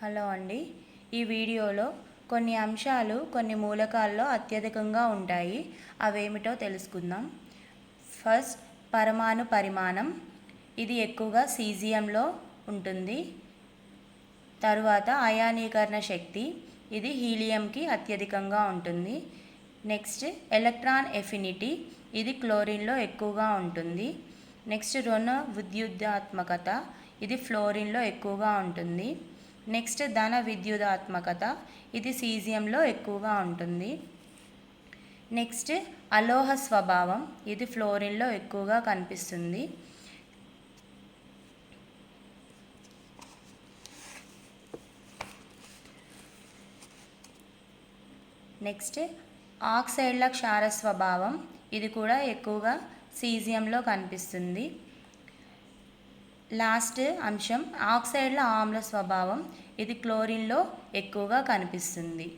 Hello అండి. ఈ వీడియోలో కొన్ని అంశాలు కొన్ని మూలకాల్లో అత్యధికంగా ఉంటాయి. అవేమిటో తెలుసుకుందాం. ఫస్ట్, పరమాణు పరిమాణం. ఇది ఎక్కువగా సీజియంలో ఉంటుంది. తరువాత అయానీకరణ శక్తి. ఇది హీలియంకి అత్యధికంగా ఉంటుంది. Next, electron affinity. ఇది క్లోరిన్లో ఎక్కువగా ఉంటుంది. నెక్స్ట్, రుణ విద్యుదాత్మకత. ఇది ఫ్లోరిన్లో ఎక్కువగా ఉంటుంది. నెక్స్ట్, ధన విద్యుదాత్మకత. ఇది సీజియంలో ఎక్కువగా ఉంటుంది. నెక్స్ట్, అలోహ స్వభావం. ఇది ఫ్లోరిన్లో ఎక్కువగా కనిపిస్తుంది. నెక్స్ట్, ఆక్సైడ్ల క్షార స్వభావం. ఇది కూడా ఎక్కువగా సీజియంలో కనిపిస్తుంది. లాస్ట్ అంశం, ఆక్సైడ్ల ఆమ్ల స్వభావం. ఇది క్లోరిన్లో ఎక్కువగా కనిపిస్తుంది.